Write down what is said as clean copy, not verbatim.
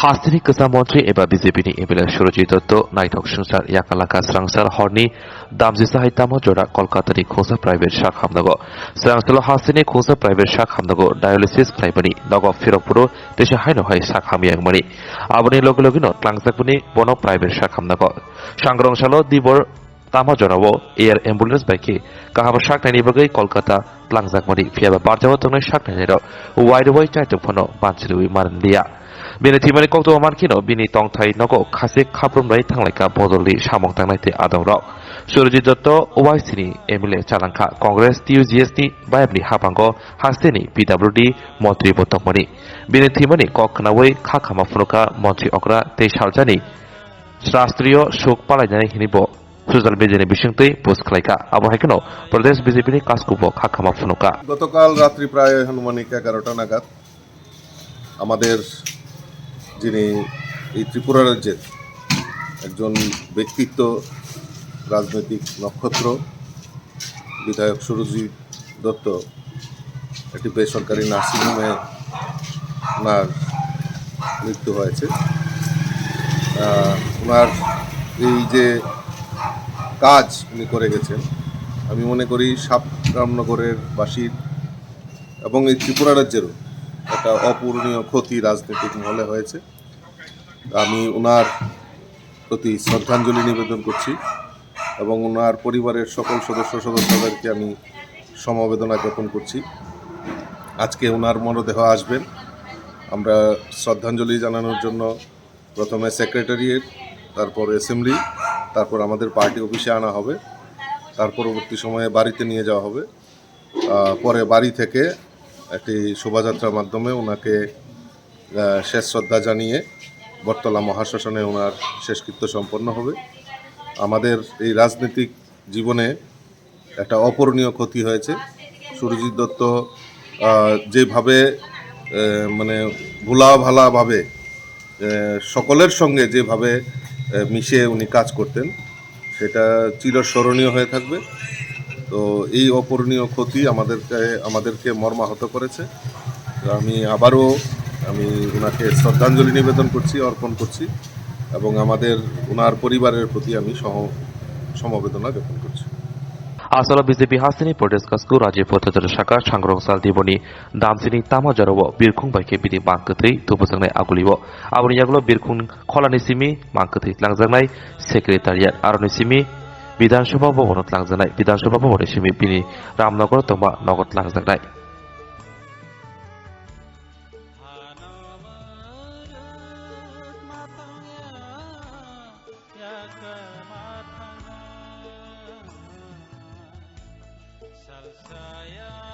हास्तिनि गोजाम मन्त्रि एबा बिजेपिनि एमएलए सुरजित दत्त नायथक संसार याकालाका स्रांसार हरनि दामजिसाहाय तामो जरा कलकातानि खोजा प्राइभेट शाख हामनांगौ स्रांसाल हास्तिनि खोजा प्राइभेट शाख हामनांगौ डायलिसिस प्राइभेटनि नग फिरपुरु देशे हायनहाय शाख हामियांगमनि आबनि लगे लगेनो क्लांजाकनि बन प्राइभेट शाख हामनांगौ सांग्रंसाल दिबर तामा जनावो एयार एम्बुलेंस बाइकि काहाबा शाख नायनि बगै कलकाता क्लांजाकमनि फियाबा बारजाव तंनाय शाख नायनायाव वाइडवाइ चाइटफनो बानसिलुइ मारनलिया Bini timani kok tu amarkino bini tong thai nogo khase khaprum rai thanglai bodoli samong tangnai te adong rok Surjit Dotto OIC ni MLA Chalangkha Congress TUGS ni bayabni hapango hasteni PWD Montri Botokmani bini timani kok knawai khakhama funuka Montri Okra te saljani Shastriyo Shok palainani hinibo social মিডিয়ায় বিশংতই post খালাইকা আবহাইকানো প্রদেশ বিজেপিনি কাজকুবো খাখামা ফুনুকা গতকাল রাত্রি প্রায় আনুমানিক 11টা নাগাদ আমাদের যিনি এই ত্রিপুরা রাজ্যের একজন ব্যক্তিত্ব রাজনৈতিক নক্ষত্র বিধায়ক সুরজিৎ দত্ত একটি বেসরকারি নার্সিংহোমে ওনার মৃত্যু হয়েছে। ওনার এই যে কাজ উনি করে গেছেন আমি মনে করি সাবরামনগরের বাসীর এবং এই ত্রিপুরা রাজ্যেরও একটা অপূরণীয় ক্ষতি রাজনৈতিক মহলে হয়েছে। আমি ওনার প্রতি শ্রদ্ধাঞ্জলি নিবেদন করছি এবং ওনার পরিবারের সকল সদস্যদেরকে আমি সমবেদনা জ্ঞাপন করছি। আজকে ওনার মরদেহ আসবেন, আমরা শ্রদ্ধাঞ্জলি জানানোর জন্য প্রথমে সেক্রেটারিয়েট, তারপর অ্যাসেম্বলি, তারপর আমাদের পার্টি অফিসে আনা হবে, তার পরবর্তী সময়ে বাড়িতে নিয়ে যাওয়া হবে। পরে বাড়ি থেকে একটি শোভাযাত্রার মাধ্যমে ওনাকে শেষ শ্রদ্ধা জানিয়ে বটতলা মহাশ্মশানে ওনার শেষকৃত্য সম্পন্ন হবে। আমাদের এই রাজনৈতিক জীবনে একটা অপূরণীয় ক্ষতি হয়েছে। সুরজিৎ দত্ত যেভাবে মানে ভোলাভালাভাবে সকলের সঙ্গে যেভাবে মিশে উনি কাজ করতেন সেটা চিরস্মরণীয় হয়ে থাকবে। তো এই অপূরণীয় ক্ষতি আমাদেরকে মর্মাহত করেছে। আমি আবারও ওনাকে শ্রদ্ধাঞ্জলি নিবেদন করছি, অর্পণ করছি এবং ওনার পরিবারের প্রতি আমি সমবেদনা জ্ঞাপন করছি। Asala BJP Hasini Protest Kasku Rajiv Potato Shaka Changrong Sal Diboni Damsini Tama Jarowo Birkhung Baike Bidi Mangkatri Tupusangnai Aguliwo Aboni Yaglo Birkhung Kholanisimi Mangkatri Tlangjangnai Secretariat Aronisimi Bidan Sabha Bhavanot Tlangjangnai Bidan Sabha Bhavanishimi Bini Ramnagar Tongba Nogot Tlangjangnai Salsaya